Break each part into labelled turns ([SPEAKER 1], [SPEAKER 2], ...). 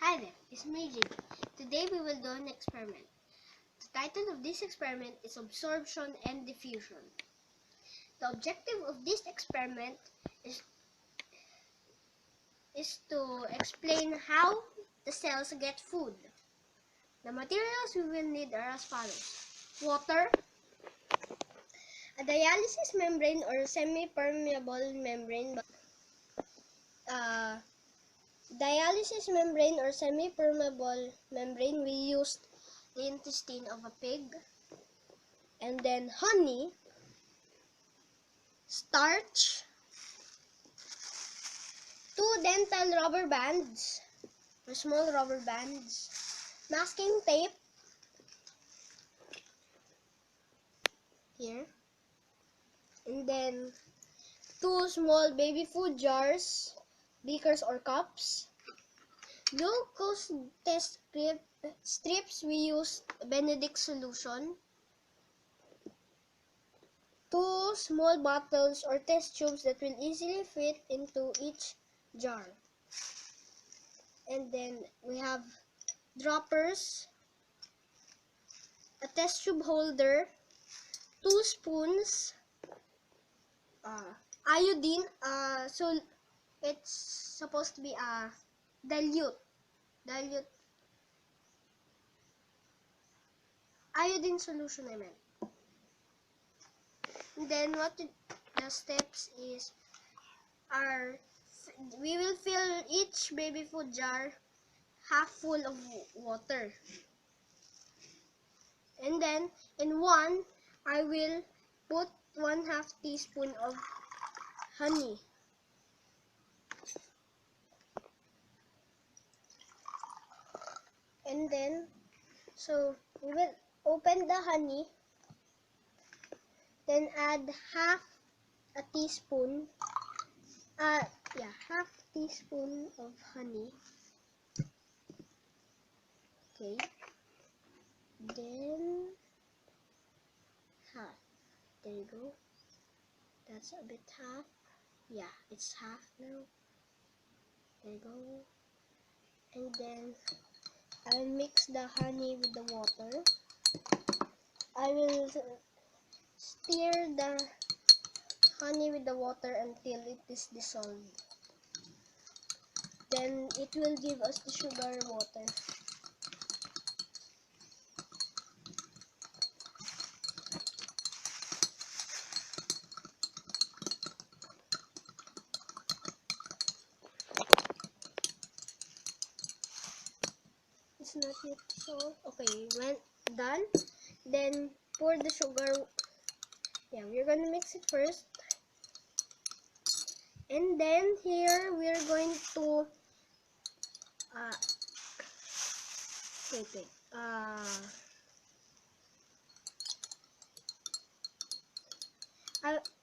[SPEAKER 1] Hi there, it's me, Jig. Today we will do an experiment. The title of this experiment is absorption and diffusion. The objective of this experiment is to explain how the cells get food. The materials we will need are as follows: water, a dialysis membrane or semi-permeable membrane, we used the intestine of a pig, and then honey, starch, 2 dental rubber bands or small rubber bands, masking tape here, and then 2 small baby food jars, beakers or cups, glucose test strips. We use Benedict solution, 2 small bottles or test tubes that will easily fit into each jar, and then we have droppers, a test tube holder, 2 spoons, iodine, so it's supposed to be a dilute iodine solution, I meant. And then the steps is we will fill each baby food jar half full of water, and then in one I will put 1/2 teaspoon of honey. And then, so we will open the honey, then add half teaspoon of honey. Okay, then half. There you go. That's a bit half. Yeah, it's half now. There you go. And then I'll mix the honey with the water. I will stir the honey with the water until it is dissolved. Then it will give us the sugar water. It's not yet dissolved. Okay, when done, then pour the sugar. Yeah, we're gonna mix it first. And then here we're going to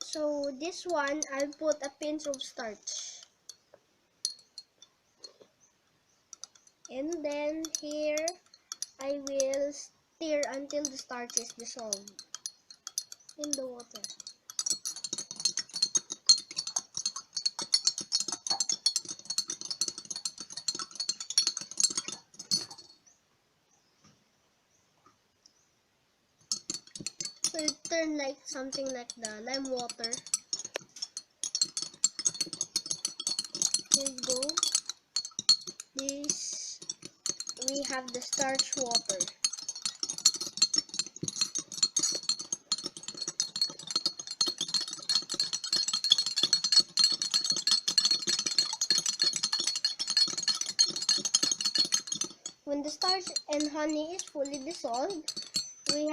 [SPEAKER 1] so this one I'll put a pinch of starch. And then here I will stir until the starch is dissolved in the water. So it turn like something like the lime water. Here you go. We have the starch water. When the starch and honey is fully dissolved, we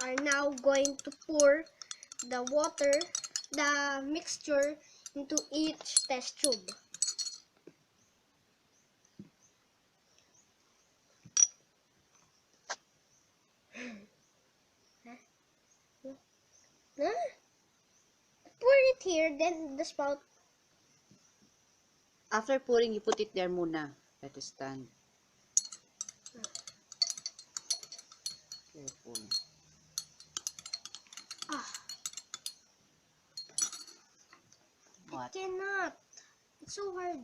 [SPEAKER 1] are now going to pour the mixture into each test tube. Pour it here, then the spout.
[SPEAKER 2] After pouring, you put it there muna. Let it stand. Careful.
[SPEAKER 1] What? I cannot. It's so hard.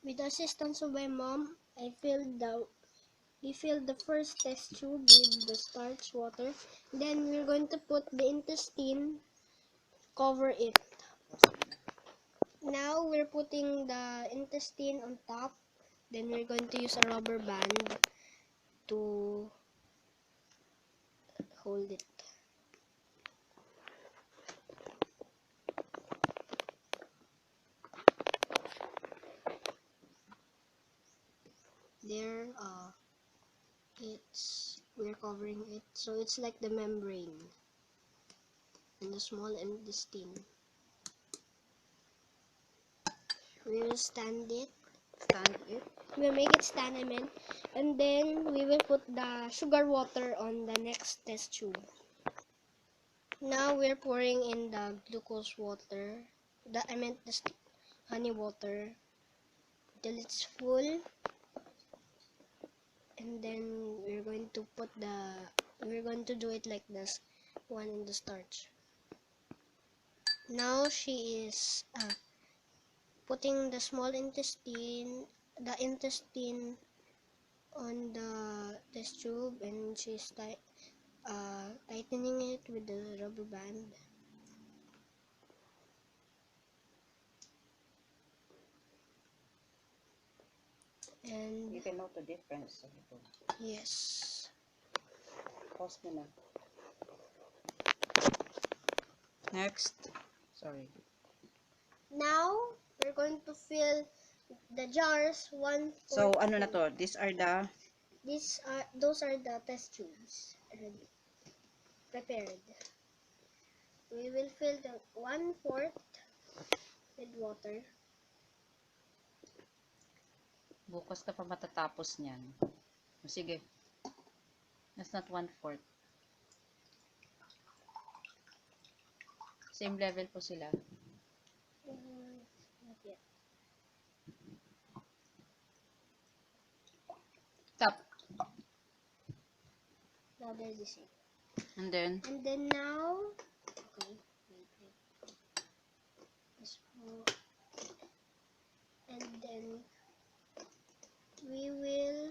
[SPEAKER 1] With the assistance of my mom, we filled the first test tube with the starch water. Then we're going to put the intestine, cover it. Now we're putting the intestine on top. Then we're going to use a rubber band to hold it. There, we're covering it, so it's like the membrane and the small intestine. We will stand it. We'll make it stand, and then we will put the sugar water on the next test tube. Now we're pouring in the glucose water. The honey water till it's full, and then we're going to do it like this one in the starch. Now she is putting the the intestine on the test tube, and she's tightening it with the rubber band. And
[SPEAKER 2] You can note the difference.
[SPEAKER 1] yes.
[SPEAKER 2] Pause mo na. Next. Sorry.
[SPEAKER 1] Now we're going to fill the jars one.
[SPEAKER 2] So, ano na to? Those are the
[SPEAKER 1] test tubes already prepared. We will fill the 1/4 with water.
[SPEAKER 2] bukas ka pa matatapos niyan. O, sige. That's not 1/4. Same level po sila.
[SPEAKER 1] Not yet.
[SPEAKER 2] Stop.
[SPEAKER 1] Now they're the same.
[SPEAKER 2] And then
[SPEAKER 1] Now, okay, wait. This one. And then we will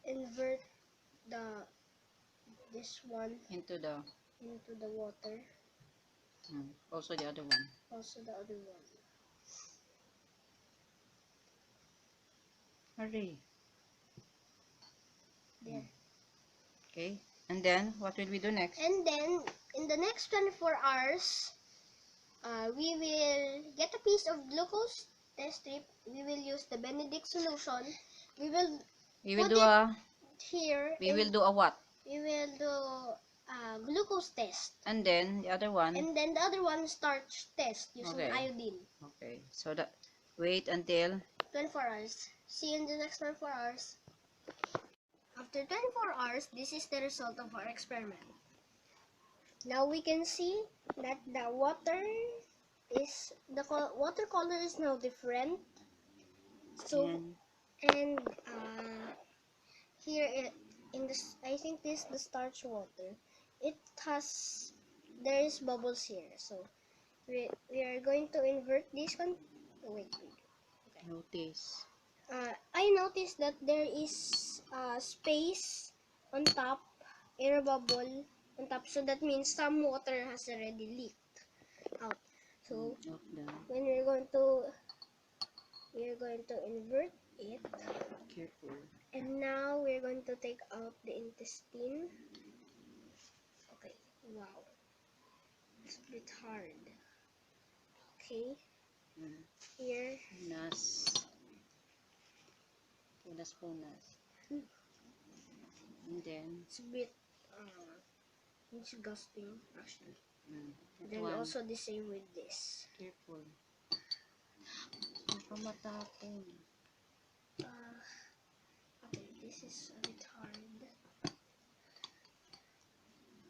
[SPEAKER 1] invert this one
[SPEAKER 2] into the
[SPEAKER 1] water.
[SPEAKER 2] Also the other one.
[SPEAKER 1] Also the other one.
[SPEAKER 2] Hurry.
[SPEAKER 1] There.
[SPEAKER 2] Okay. And then, what will we do next?
[SPEAKER 1] And then, in the next 24 hours, we will get a piece of glucose test strip. We will use the Benedict solution. We will do a what? We will do a glucose test.
[SPEAKER 2] And then, the other one?
[SPEAKER 1] And then the other one, starch test using iodine.
[SPEAKER 2] Okay. So, wait until
[SPEAKER 1] 24 hours. See you in the next 24 hours. After 24 hours, this is the result of our experiment. Now we can see that the water color is now different. So, and here I think this is the starch water. There is bubbles here. So we are going to invert this one. Wait. Okay.
[SPEAKER 2] notice.
[SPEAKER 1] I noticed that there is space on top, air bubble on top, so that means some water has already leaked out. So when we're going to invert it.
[SPEAKER 2] Careful.
[SPEAKER 1] And now we're going to take out the intestine. Okay, wow, it's a bit hard. Okay, here.
[SPEAKER 2] Punas. And then
[SPEAKER 1] It's a bit disgusting, actually. Then
[SPEAKER 2] one.
[SPEAKER 1] also the same with this.
[SPEAKER 2] Careful. Matapon.
[SPEAKER 1] Okay, this is a bit hard.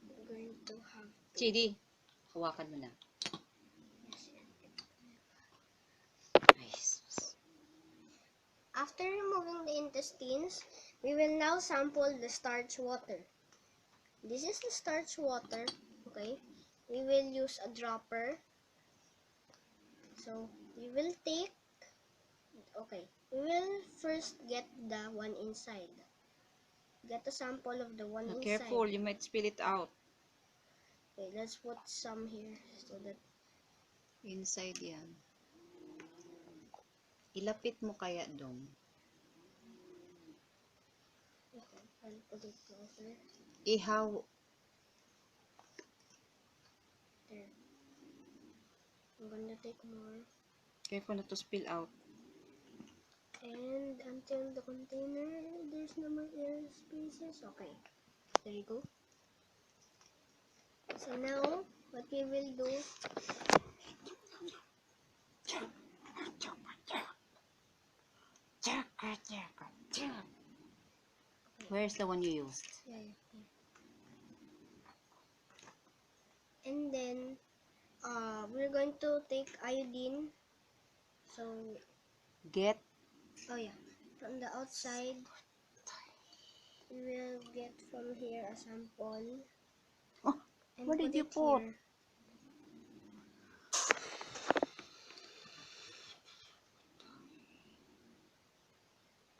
[SPEAKER 1] I'm going to have to...
[SPEAKER 2] Chidi, hawakan mo na.
[SPEAKER 1] Yes. After removing the intestines, we will now sample the starch water. This is the starch water, okay? We will use a dropper. So, we will take Okay, we will first get the one inside. Get a sample of the one inside.
[SPEAKER 2] Careful, you might spill it out.
[SPEAKER 1] Okay, let's put some here so that
[SPEAKER 2] Inside yan. Ilapit mo kaya dong.
[SPEAKER 1] okay, I'll put it closer.
[SPEAKER 2] Ihaw.
[SPEAKER 1] There. I'm gonna take more.
[SPEAKER 2] Careful not to spill out.
[SPEAKER 1] And until the container, there's no more air spaces. Okay, there you go. So now, what we will do,
[SPEAKER 2] Where's the one you used?
[SPEAKER 1] yeah. And then, we're going to take iodine. So,
[SPEAKER 2] Get.
[SPEAKER 1] oh yeah, from the outside, we will get from here a sample.
[SPEAKER 2] Oh,
[SPEAKER 1] And
[SPEAKER 2] where did you
[SPEAKER 1] it
[SPEAKER 2] put?
[SPEAKER 1] Here.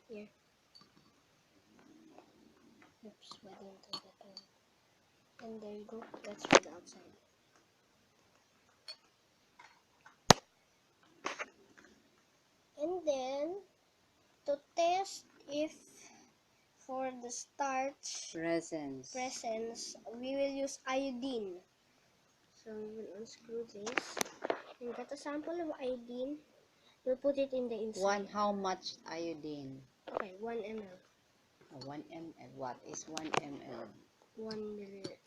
[SPEAKER 1] Here. Oops, I didn't do that one. And there you go. That's for the outside. And then, to test if for the starch presence, we will use iodine. So we will unscrew this and get a sample of iodine. We'll put it in the inside.
[SPEAKER 2] How much iodine?
[SPEAKER 1] Okay, 1 ml.
[SPEAKER 2] 1 ml. What is 1 ml?
[SPEAKER 1] 1 milliliter.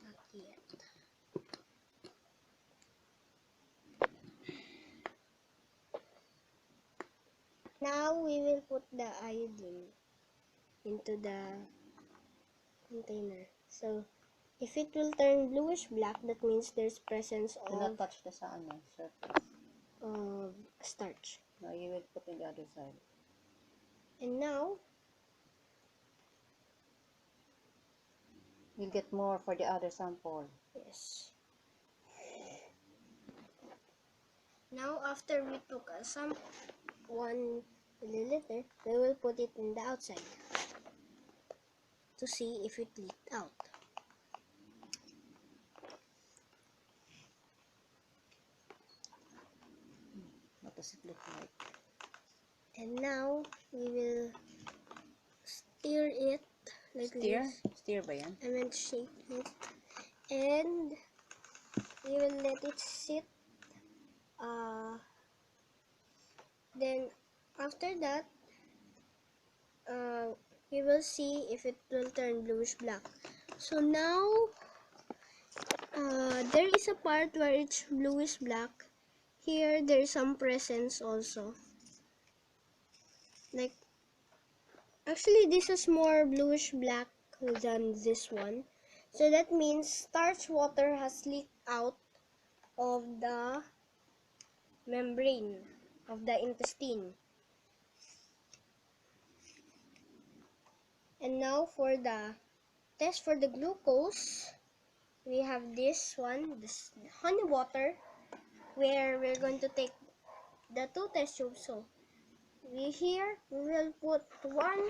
[SPEAKER 1] Not yet. Now we will put the iodine into the container. So if it will turn bluish black, that means there's presence
[SPEAKER 2] Do not
[SPEAKER 1] of
[SPEAKER 2] touch the surface.
[SPEAKER 1] starch.
[SPEAKER 2] No, you will put in the other side.
[SPEAKER 1] And now
[SPEAKER 2] We'll get more for the other sample.
[SPEAKER 1] yes. Now after we took some 1 milliliter, we will put it in the outside to see if it leaked out.
[SPEAKER 2] What does it look like?
[SPEAKER 1] And now we will stir it like this.
[SPEAKER 2] Stir ba yan?
[SPEAKER 1] I meant shake it. And we will let it sit. Then after that, we will see if it will turn bluish black. So now, there is a part where it's bluish black. Here, there is some presence also. Like, actually, this is more bluish black than this one. So that means starch water has leaked out of the membrane of the intestine. And now for the test for the glucose, we have this one, this honey water, where we're going to take the 2 test tubes. So we will put 1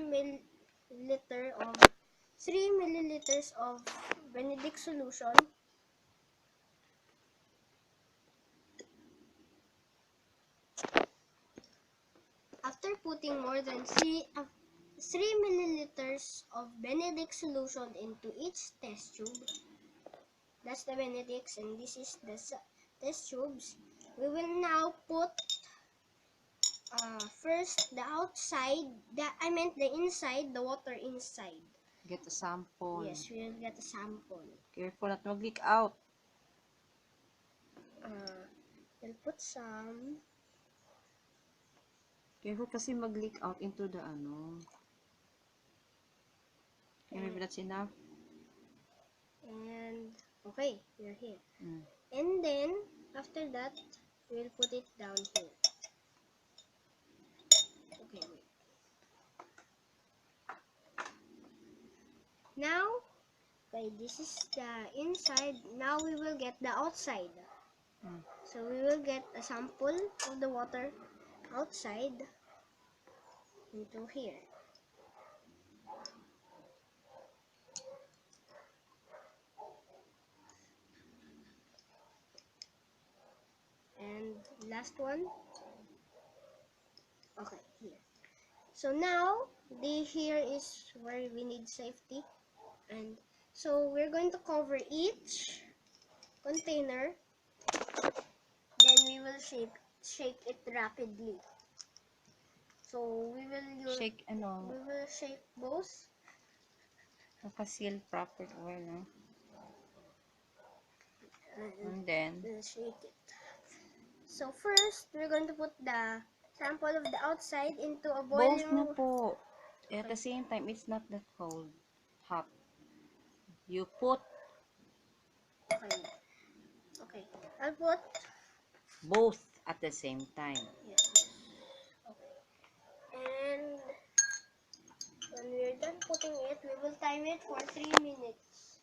[SPEAKER 1] milliliter of 3 milliliters of Benedict solution. After putting more than 3 milliliters of Benedict solution into each test tube, that's the Benedicts and this is the test tubes, we will now put first the outside, the inside, the water inside.
[SPEAKER 2] Get a sample.
[SPEAKER 1] Yes, we will get a sample.
[SPEAKER 2] Careful not mag-leak out.
[SPEAKER 1] We'll put some.
[SPEAKER 2] Careful kasi mag-leak out into the ano. Okay, maybe that's enough.
[SPEAKER 1] And okay, we're here.
[SPEAKER 2] Mm.
[SPEAKER 1] And then after that, we'll put it down here. Okay, wait. Now, okay, this is the inside. Now we will get the outside.
[SPEAKER 2] Mm.
[SPEAKER 1] So we will get a sample of the water outside into here. And last one. Okay, here. So now, here is where we need safety. And so we're going to cover each container. Then we will shake it rapidly. So we will
[SPEAKER 2] Shake,
[SPEAKER 1] shake both.
[SPEAKER 2] nakaseal proper oil, no? And
[SPEAKER 1] And
[SPEAKER 2] then,
[SPEAKER 1] we'll shake it. So first, we're going to put the sample of the outside into a
[SPEAKER 2] both na
[SPEAKER 1] boiling.
[SPEAKER 2] po. At the same time, it's not that cold. Hot. You put
[SPEAKER 1] Okay. Okay. I'll put.
[SPEAKER 2] both at the same time.
[SPEAKER 1] Yes. Okay. And when we're done putting it, we will time it for 3 minutes.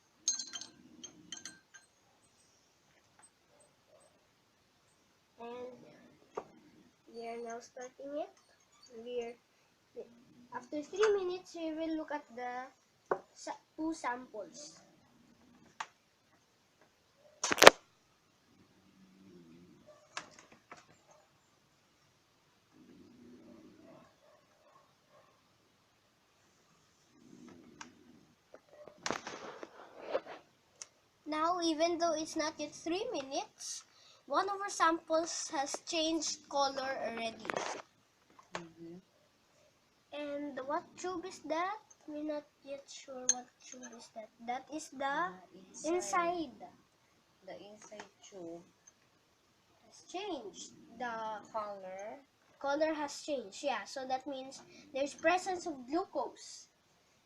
[SPEAKER 1] And we are now starting it. We're After 3 minutes, we will look at the two samples. Now, even though it's not yet 3 minutes, one of our samples has changed color already. And what tube is that? We're not yet sure what tube is that. That is the inside.
[SPEAKER 2] The inside tube
[SPEAKER 1] Has changed. The
[SPEAKER 2] color.
[SPEAKER 1] has changed. Yeah, so that means there's presence of glucose.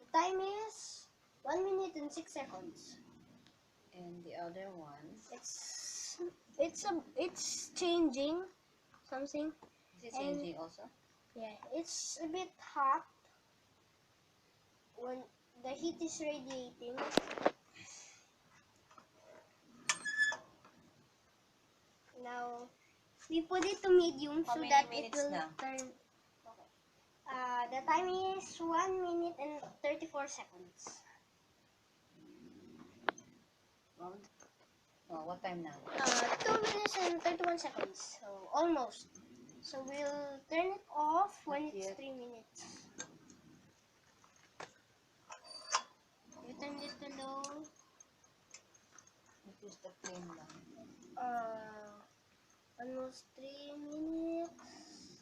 [SPEAKER 1] The time is 1 minute and 6 seconds.
[SPEAKER 2] And the other one.
[SPEAKER 1] It's changing something.
[SPEAKER 2] Is it changing also?
[SPEAKER 1] Yeah, it's a bit hot when the heat is radiating. Now, we put it to medium
[SPEAKER 2] How
[SPEAKER 1] so
[SPEAKER 2] many
[SPEAKER 1] that it
[SPEAKER 2] minutes
[SPEAKER 1] will
[SPEAKER 2] na?
[SPEAKER 1] turn. Okay. The time is 1 minute and 34 seconds.
[SPEAKER 2] What time now?
[SPEAKER 1] 2 minutes and 31 seconds. So, almost. So, we'll turn it off when
[SPEAKER 2] Not
[SPEAKER 1] it's
[SPEAKER 2] yet.
[SPEAKER 1] 3 minutes. You turn it to low.
[SPEAKER 2] Use the flame lang.
[SPEAKER 1] Almost 3 minutes.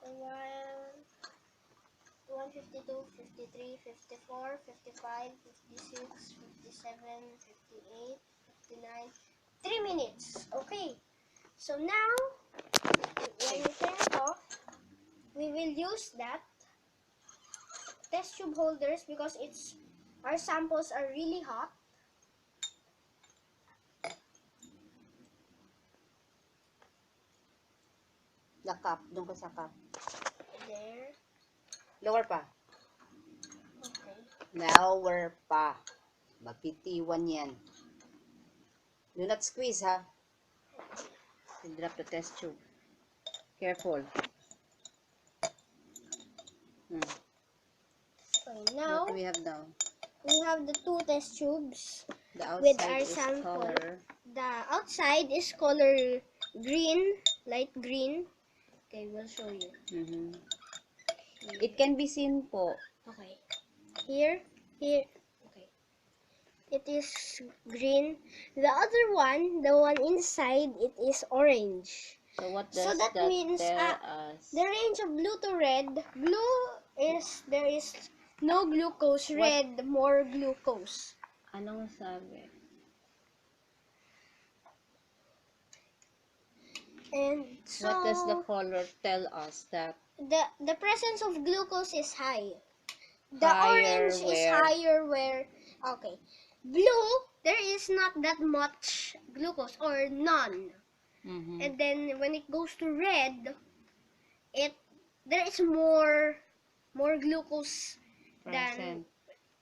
[SPEAKER 1] A while. 152, 53, 54, 55, 56, 57, 58, 59. 3 minutes. Okay. So now, when we turn it off, we will use that test tube holders because our samples are really hot.
[SPEAKER 2] The cup. Doon ka sa cup.
[SPEAKER 1] There.
[SPEAKER 2] Lower pa.
[SPEAKER 1] Okay.
[SPEAKER 2] Lower pa. Mapitiwan yan. Do not squeeze, ha? You drop the test tube. Careful.
[SPEAKER 1] Okay, now,
[SPEAKER 2] What do we have now?
[SPEAKER 1] we have the two test tubes.
[SPEAKER 2] The outside
[SPEAKER 1] With our
[SPEAKER 2] is
[SPEAKER 1] sample.
[SPEAKER 2] color.
[SPEAKER 1] The outside is color green, light green. Okay, we'll show you.
[SPEAKER 2] It can be seen po.
[SPEAKER 1] Okay. Here. Okay. It is green. The other one, the one inside, it is orange.
[SPEAKER 2] So what does
[SPEAKER 1] that means
[SPEAKER 2] tell us?
[SPEAKER 1] the range of blue to red. Blue is there is no glucose. Red, more glucose.
[SPEAKER 2] Anong sabi?
[SPEAKER 1] And so
[SPEAKER 2] What does the color tell us that?
[SPEAKER 1] the presence of glucose is high. The
[SPEAKER 2] Higher
[SPEAKER 1] orange is
[SPEAKER 2] where?
[SPEAKER 1] higher where, okay. Blue, there is not that much glucose or none. And then when it goes to red, there is more glucose
[SPEAKER 2] Present.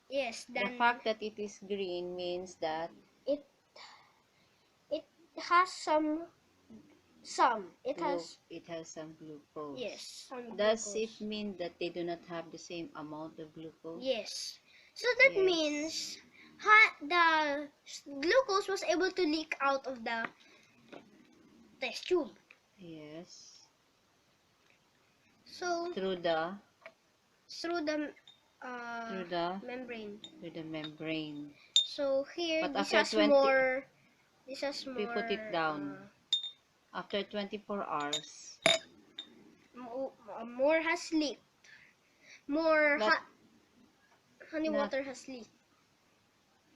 [SPEAKER 1] than
[SPEAKER 2] The fact that it is green means that
[SPEAKER 1] it has some. It has,
[SPEAKER 2] It has some glucose.
[SPEAKER 1] yes, some
[SPEAKER 2] Does it
[SPEAKER 1] glucose.
[SPEAKER 2] mean that they do not have the same amount of glucose?
[SPEAKER 1] Yes. So that
[SPEAKER 2] Yes.
[SPEAKER 1] means the glucose was able to leak out of the test tube.
[SPEAKER 2] Yes.
[SPEAKER 1] So
[SPEAKER 2] Through the
[SPEAKER 1] through the
[SPEAKER 2] through the
[SPEAKER 1] membrane.
[SPEAKER 2] through the membrane.
[SPEAKER 1] So here
[SPEAKER 2] But
[SPEAKER 1] this
[SPEAKER 2] after
[SPEAKER 1] has
[SPEAKER 2] 20,
[SPEAKER 1] more. This has
[SPEAKER 2] we
[SPEAKER 1] more.
[SPEAKER 2] put it down. After 24 hours.
[SPEAKER 1] More has leaked. More
[SPEAKER 2] But
[SPEAKER 1] honey
[SPEAKER 2] not,
[SPEAKER 1] water has leaked.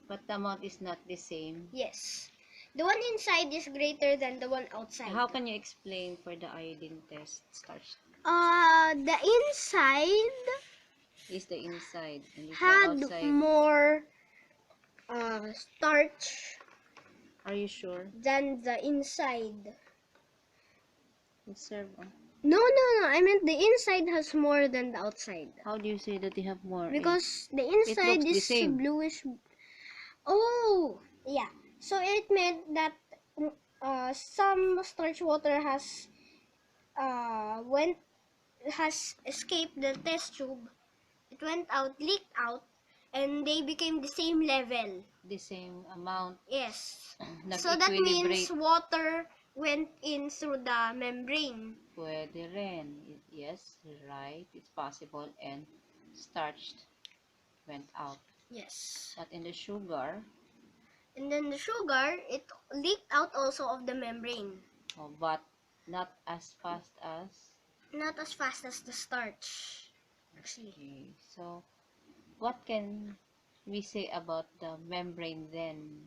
[SPEAKER 2] but the amount is not the same.
[SPEAKER 1] Yes. The one inside is greater than the one outside.
[SPEAKER 2] How can you explain for the iodine test starch?
[SPEAKER 1] The inside
[SPEAKER 2] Is the inside and is the
[SPEAKER 1] had
[SPEAKER 2] outside.
[SPEAKER 1] more starch
[SPEAKER 2] Are you sure?
[SPEAKER 1] than the inside.
[SPEAKER 2] Observe.
[SPEAKER 1] No. I meant the inside has more than the outside.
[SPEAKER 2] How do you say that they have more?
[SPEAKER 1] Because the
[SPEAKER 2] It
[SPEAKER 1] inside
[SPEAKER 2] looks the
[SPEAKER 1] is
[SPEAKER 2] same.
[SPEAKER 1] bluish. Oh, yeah. So it meant that some starch water has escaped the test tube. It went out, leaked out, and they became the same level.
[SPEAKER 2] The same amount.
[SPEAKER 1] Yes. So that
[SPEAKER 2] Nag-equilibrate.
[SPEAKER 1] means water went in through the membrane.
[SPEAKER 2] Pwede rin. Yes, right. It's possible. And starch went out.
[SPEAKER 1] Yes.
[SPEAKER 2] But in the sugar,
[SPEAKER 1] And then the sugar, it leaked out also of the membrane.
[SPEAKER 2] but not as fast as.
[SPEAKER 1] Not as fast as the starch. Actually.
[SPEAKER 2] Okay. So, what can we say about the membrane then?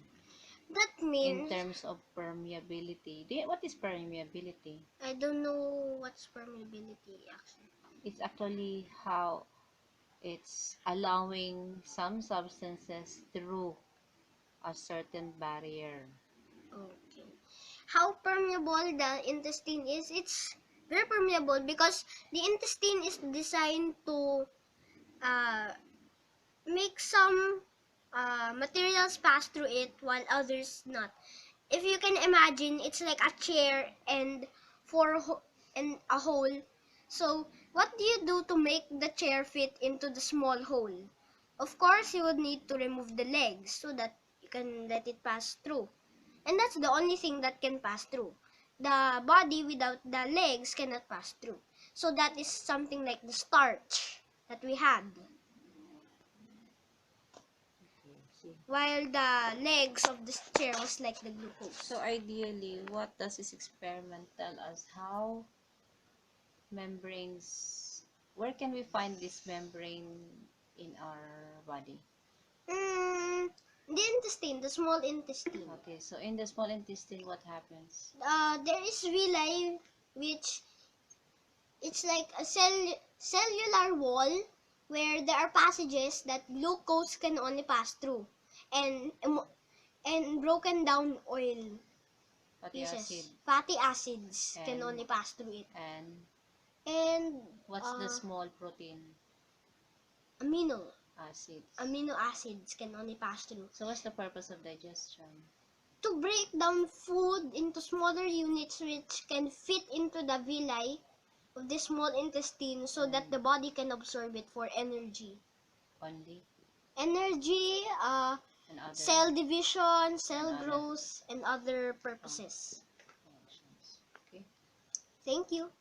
[SPEAKER 1] That
[SPEAKER 2] In
[SPEAKER 1] means
[SPEAKER 2] terms of permeability. What is permeability?
[SPEAKER 1] I don't know what's permeability actually.
[SPEAKER 2] It's actually how it's allowing some substances through a certain barrier.
[SPEAKER 1] Okay. How permeable the intestine is? It's very permeable because the intestine is designed to uh, make some materials pass through it while others not. If you can imagine, it's like a chair and and a hole. So what do you do to make the chair fit into the small hole? Of course, you would need to remove the legs so that you can let it pass through. And that's the only thing that can pass through. The body without the legs cannot pass through. So that is something like the starch that we had. While the legs of the chair was like the glucose.
[SPEAKER 2] So ideally, what does this experiment tell us? How membranes, where can we find this membrane in our body?
[SPEAKER 1] The intestine, the small intestine.
[SPEAKER 2] Okay, so in the small intestine, what happens?
[SPEAKER 1] There is villi, which it's like a cellular wall where there are passages that glucose can only pass through, and broken down oil
[SPEAKER 2] Fatty
[SPEAKER 1] pieces,
[SPEAKER 2] acid.
[SPEAKER 1] fatty acids can
[SPEAKER 2] And-
[SPEAKER 1] only pass through it,
[SPEAKER 2] And
[SPEAKER 1] and
[SPEAKER 2] what's the small protein?
[SPEAKER 1] amino
[SPEAKER 2] Acids.
[SPEAKER 1] can only pass through.
[SPEAKER 2] So what's the purpose of digestion?
[SPEAKER 1] To break down food into smaller units which can fit into the villi of the small intestine so that the body can absorb it for energy.
[SPEAKER 2] Only?
[SPEAKER 1] Energy,
[SPEAKER 2] And other
[SPEAKER 1] cell division, cell
[SPEAKER 2] other
[SPEAKER 1] growth, and other purposes.
[SPEAKER 2] functions. Okay.
[SPEAKER 1] Thank you.